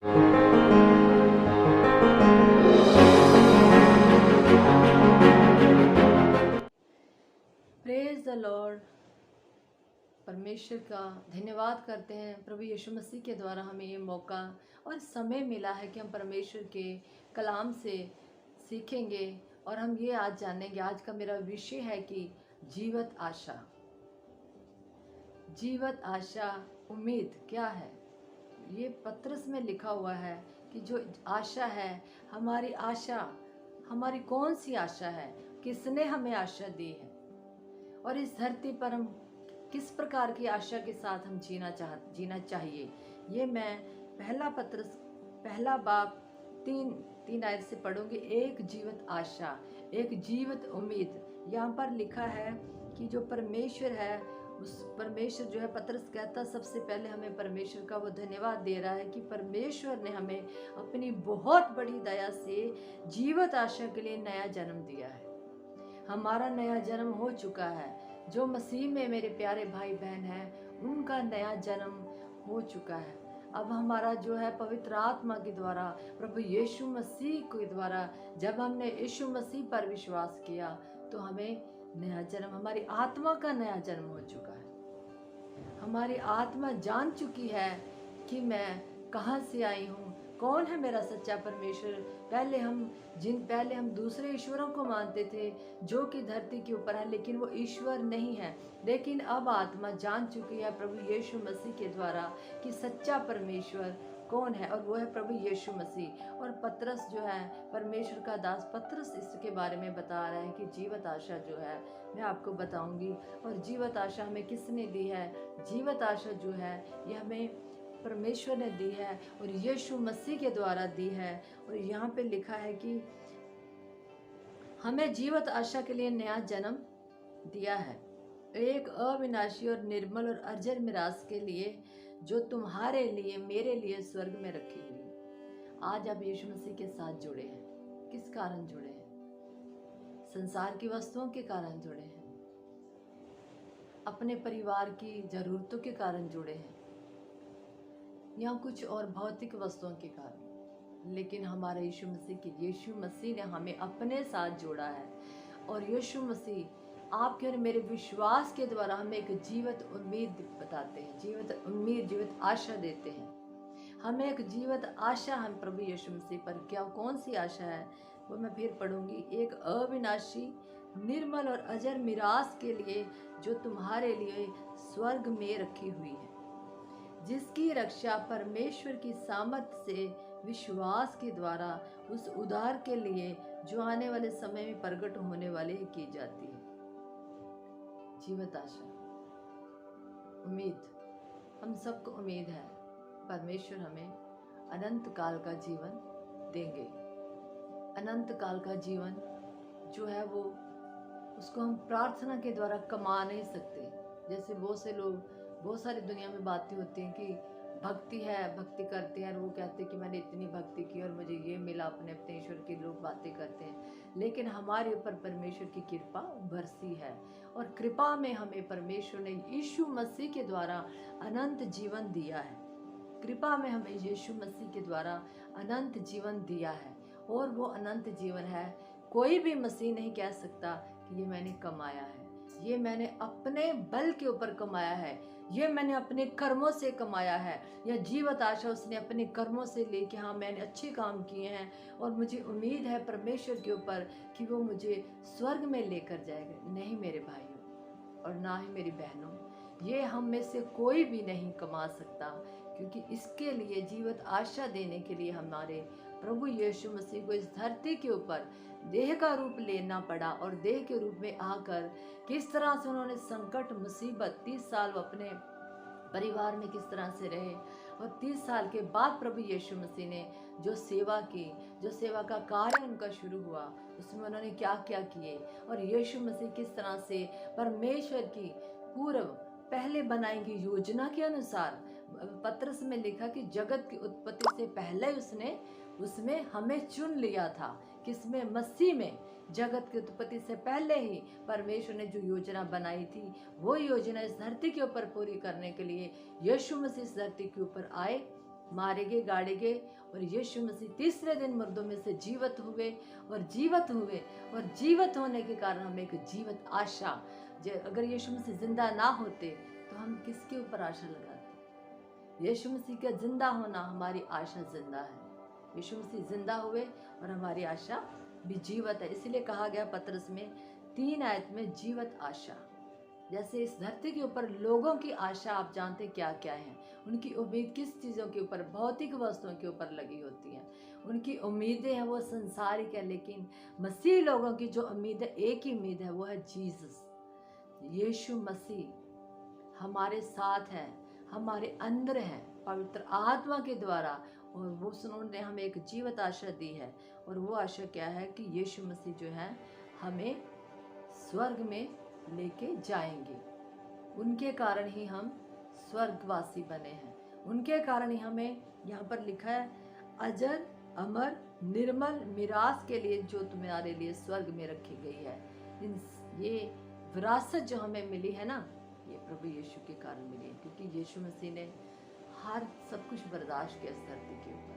Praise the Lord. परमेश्वर का धन्यवाद करते हैं, प्रभु यीशु मसीह के द्वारा हमें ये मौका और समय मिला है कि हम परमेश्वर के कलाम से सीखेंगे और हम ये आज जानेंगे। आज का मेरा विषय है कि जीवत आशा। जीवत आशा, उम्मीद क्या है? ये पत्रस में लिखा हुआ है कि जो आशा है, हमारी कौन सी आशा है, किसने हमें आशा दी है और इस धरती पर हम किस प्रकार की आशा के साथ हम जीना चाहिए। ये मैं पहला बाब तीन आयत से पढ़ूंगी। एक जीवत आशा, एक जीवत उम्मीद। यहाँ पर लिखा है कि जो परमेश्वर है, उस परमेश्वर जो है, पत्रस कहता सबसे पहले हमें परमेश्वर का वो धन्यवाद दे रहा है कि परमेश्वर ने हमें अपनी बहुत बड़ी दया से जीवत आशा के लिए नया जन्म दिया है। हमारा नया जन्म हो चुका है। जो मसीह में मेरे प्यारे भाई बहन हैं, उनका नया जन्म हो चुका है। अब हमारा जो है पवित्र आत्मा के द्वारा, प्रभु यीशु मसीह के द्वारा, जब हमने यीशु मसीह पर विश्वास किया तो हमें नया जन्म, हमारी आत्मा का नया जन्म हो चुका है। हमारी आत्मा जान चुकी है कि मैं कहाँ से आई हूँ, कौन है मेरा सच्चा परमेश्वर। पहले हम दूसरे ईश्वरों को मानते थे जो कि धरती के ऊपर है, लेकिन वो ईश्वर नहीं है। लेकिन अब आत्मा जान चुकी है प्रभु यीशु मसीह के द्वारा कि सच्चा परमेश्वर कौन है, और वो है प्रभु यीशु मसीह। और पतरस जो है, परमेश्वर का दास पतरस, इसके बारे में बता रहा है कि जीवत आशा जो है मैं आपको बताऊंगी। और जीवत आशा हमें किसने दी है? जीवत आशा जो है ये हमें परमेश्वर ने दी है और यीशु मसीह के द्वारा दी है। और यहाँ पे लिखा है कि हमें जीवत आशा के लिए नया जन्म दिया है, एक अविनाशी और निर्मल और अजर मिरास के लिए, जो तुम्हारे लिए मेरे लिए स्वर्ग में रखी हुई। आज आप यीशु मसीह के साथ जुड़े हैं। किस कारण जुड़े हैं? संसार की वस्तुओं के कारण जुड़े हैं, अपने परिवार की जरूरतों के कारण जुड़े हैं, या कुछ और भौतिक वस्तुओं के कारण। लेकिन हमारे यीशु मसीह ने हमें अपने साथ जोड़ा है। और यीशु मसीह आपके और मेरे विश्वास के द्वारा हमें एक जीवत उम्मीद बताते हैं, जीवत आशा देते हैं। हमें एक जीवत आशा, हम प्रभु यीशु मसीह पर, क्या कौन सी आशा है वो मैं फिर पढ़ूंगी। एक अविनाशी, निर्मल और अजर मिरास के लिए, जो तुम्हारे लिए स्वर्ग में रखी हुई है, जिसकी रक्षा परमेश्वर की सामर्थ से विश्वास के द्वारा उस उद्धार के लिए जो आने वाले समय में प्रकट होने वाले की जाती है। जीवत आशा, उम्मीद। हम सबको उम्मीद है परमेश्वर हमें अनंत काल का जीवन देंगे। अनंत काल का जीवन जो है वो, उसको हम प्रार्थना के द्वारा कमा नहीं सकते। जैसे बहुत सारी दुनिया में बातें होती हैं कि भक्ति है, भक्ति करते हैं और वो कहते हैं कि मैंने इतनी भक्ति की और मुझे ये मिला, अपने ईश्वर के लोग बातें करते हैं। लेकिन हमारे ऊपर परमेश्वर की कृपा बरसी है, और कृपा में हमें परमेश्वर ने यीशु मसीह के द्वारा अनंत जीवन दिया है। कृपा में हमें यीशु मसीह के द्वारा अनंत जीवन दिया है, और वो अनंत जीवन है। कोई भी मसीह नहीं कह सकता कि ये मैंने कमाया है, ये मैंने अपने बल के ऊपर कमाया है, ये मैंने अपने कर्मों से कमाया है। या जीवत आशा उसने अपने कर्मों से लेके, हाँ मैंने अच्छे काम किए हैं और मुझे उम्मीद है परमेश्वर के ऊपर कि वो मुझे स्वर्ग में लेकर जाएगा। नहीं मेरे भाइयों और ना ही मेरी बहनों, ये हम में से कोई भी नहीं कमा सकता, क्योंकि इसके लिए जीवत आशा देने के लिए हमारे प्रभु यीशु मसीह को इस धरती के ऊपर देह का रूप लेना पड़ा। और देह के रूप में आकर किस तरह से उन्होंने संकट, मुसीबत, 30 साल वो अपने परिवार में किस तरह से रहे, और 30 साल के बाद प्रभु यीशु मसीह ने जो सेवा की, जो सेवा का कार्य उनका शुरू हुआ, उसमें उन्होंने क्या क्या किए, और यीशु मसीह किस तरह से परमेश्वर की पूर्व पहले बनाई गई योजना के अनुसार, पत्रस में लिखा कि जगत की उत्पत्ति से पहले उसमें हमें चुन लिया था। किसमें? मसीह में। जगत की उत्पत्ति से पहले ही परमेश्वर ने जो योजना बनाई थी, वो योजना इस धरती के ऊपर पूरी करने के लिए यीशु मसीह इस धरती के ऊपर आए मारे गए, गाड़े गए, और यीशु मसीह तीसरे दिन मुर्दों में से जीवित हुए और जीवित हुए, और जीवित होने के कारण हमें एक जीवित आशा। अगर यीशु मसीह जिंदा ना होते तो हम किसके ऊपर आशा लगाते? यीशु मसीह का जिंदा होना, हमारी आशा जिंदा है। यीशु मसीह जिंदा हुए और हमारी आशा भी जीवित है। इसलिए कहा गया पतरस में 3 आयत में जीवित आशा। जैसे इस धरती के ऊपर लोगों की आशा आप जानते क्या क्या है, उनकी उम्मीद किस चीज़ों के ऊपर, भौतिक वस्तुओं के ऊपर लगी होती है। उनकी उम्मीदें हैं वो संसारिक है, लेकिन मसीह लोगों की जो उम्मीद है, एक ही उम्मीद है, वो है जीसस, यीशु मसीह हमारे साथ है, हमारे अंदर है पवित्र आत्मा के द्वारा, और वो उन्होंने हमें एक जीवित आशा दी है। और वो आशा क्या है कि यीशु मसीह जो है हमें स्वर्ग में लेके जाएंगे। उनके कारण ही हम स्वर्गवासी बने हैं, उनके कारण ही हमें, यहाँ पर लिखा है, अजर अमर निर्मल मिरास के लिए जो तुम्हारे लिए स्वर्ग में रखी गई है। ये विरासत जो हमें मिली है ना, ये प्रभु यीशु के कारण मिली है, क्योंकि यीशु मसीह ने हर सब कुछ बर्दाश्त किया इस धरती के ऊपर।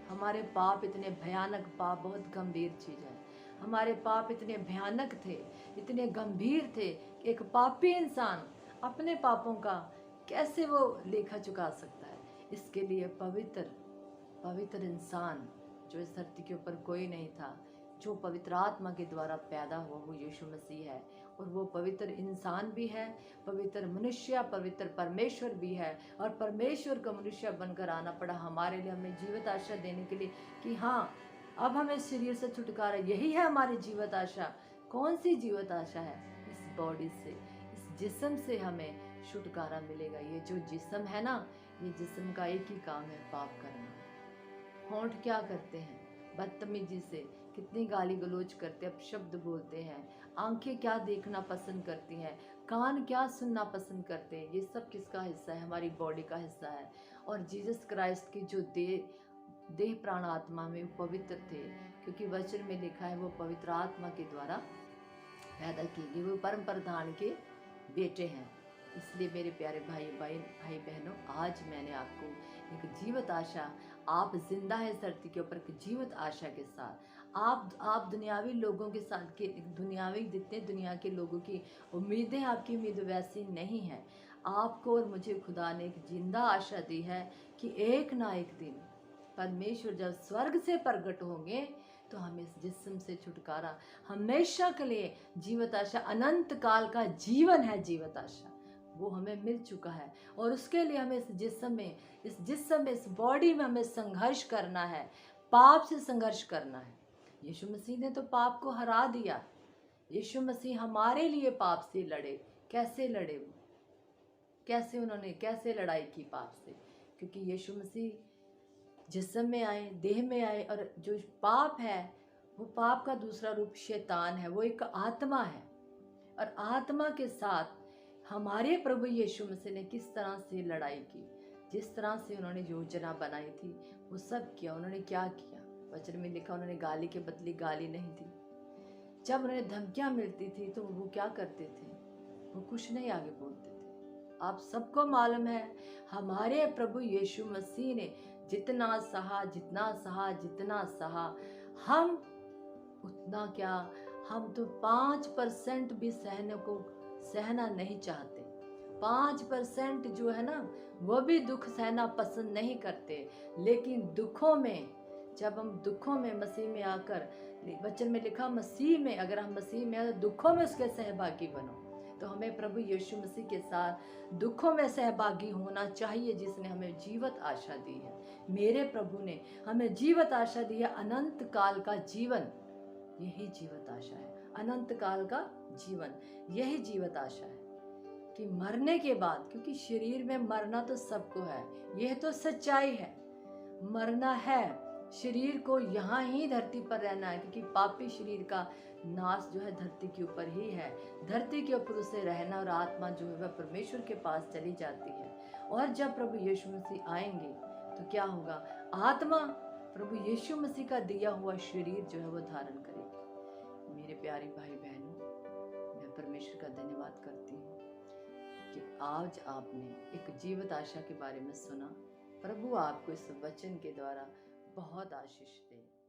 हमारे पाप इतने भयानक, पाप बहुत गंभीर चीज़ है। हमारे पाप इतने भयानक थे, इतने गंभीर थे कि एक पापी इंसान अपने पापों का कैसे वो लेखा चुका सकता है। इसके लिए पवित्र इंसान जो इस धरती के ऊपर कोई नहीं था, जो पवित्र आत्मा के द्वारा पैदा हुआ, वो यीशु मसीह है। और वो पवित्र इंसान भी है, पवित्र मनुष्य, पवित्र परमेश्वर भी है। और परमेश्वर का मनुष्य बनकर आना पड़ा हमारे लिए, हमें जीवित आशा देने के लिए कि हाँ, अब हमें शरीर से छुटकारा, यही है हमारी जीवित आशा। कौन सी जीवित आशा है? इस बॉडी से, इस जिस्म से हमें छुटकारा मिलेगा। ये जो जिस्म है ना, ये जिस्म का एक ही काम है, पाप करना। होंठ क्या करते हैं? बदतमीजी से कितनी गाली गलौज करते हैं, अपशब्द बोलते हैं। आंखें क्या देखना पसंद करती हैं, कान क्या सुनना पसंद करते हैं। ये सब किसका हिस्सा है? हमारी बॉडी का हिस्सा है। और जीसस क्राइस्ट की जो देह प्राण आत्मा में पवित्र थे, क्योंकि वचन में लिखा है वो पवित्र आत्मा के द्वारा पैदा की गई, वो परम प्रधान के बेटे हैं। इसलिए मेरे प्यारे भाई बहनों, आज मैंने आपको एक जीवित आशा, आप जिंदा है धरती के ऊपर एक जीवित आशा के साथ। आप दुनियावी लोगों के साथ के दुनियावी जितने दुनिया के लोगों की उम्मीदें, आपकी उम्मीद वैसी नहीं है। आपको और मुझे खुदा ने एक जिंदा आशा दी है कि एक ना एक दिन परमेश्वर जब स्वर्ग से प्रकट होंगे तो हमें इस जिस्म से छुटकारा, हमेशा के लिए जीवित आशा, अनंत काल का जीवन है जीवित आशा, वो हमें मिल चुका है। और उसके लिए हमें इस जिस्म में इस बॉडी में हमें संघर्ष करना है, पाप से संघर्ष करना है। यीशु मसीह ने तो पाप को हरा दिया। यीशु मसीह हमारे लिए पाप से लड़े। कैसे लड़े वो? कैसे लड़ाई की पाप से? क्योंकि यीशु मसीह जिस्म में आए, देह में आए, और जो पाप है वो पाप का दूसरा रूप शैतान है, वो एक आत्मा है। और आत्मा के साथ हमारे प्रभु यीशु मसीह ने किस तरह से लड़ाई की, जिस तरह से उन्होंने योजना बनाई थी वो सब किया। उन्होंने क्या किया? वचन में लिखा, उन्होंने गाली के बदले गाली नहीं दी। जब उन्हें धमकियां मिलती थी तो वो क्या करते थे? वो कुछ नहीं आगे बोलते थे। आप सबको मालूम है, हमारे प्रभु यीशु मसीह ने जितना सहा, हम उतना क्या, हम तो 5% भी सहना नहीं चाहते। 5% जो है ना, वो भी दुख सहना पसंद नहीं करते। लेकिन दुखों में, जब हम दुखों में मसीह में आकर, वचन में लिखा मसीह में, अगर हम मसीह में आए तो दुखों में उसके सहभागी बनो। तो हमें प्रभु यीशु मसीह के साथ दुखों में सहभागी होना चाहिए, जिसने हमें जीवित आशा दी है। मेरे प्रभु ने हमें जीवित आशा दी है, अनंत काल का जीवन। यही जीवित आशा है, अनंत काल का जीवन, यही जीवित आशा है कि मरने के बाद, क्योंकि शरीर में मरना तो सबको है, यह तो सच्चाई है, मरना है शरीर को, यहाँ ही धरती पर रहना है, क्योंकि पापी शरीर का नाश जो है धरती के ऊपर ही है। धरती के ऊपर उसे रहना, और आत्मा जो है वह परमेश्वर के पास चली जाती है। और जब प्रभु यीशु मसीह आएंगे तो क्या होगा? आत्मा प्रभु यीशु मसीह का दिया हुआ शरीर जो है वो धारण करेगी। मेरे प्यारे भाई बहनों, मैं परमेश्वर का धन्यवाद करती हूँ कि आज आपने एक जीवित आशा के बारे में सुना, प्रभु आपको इस वचन के द्वारा बहुत आशीष दे।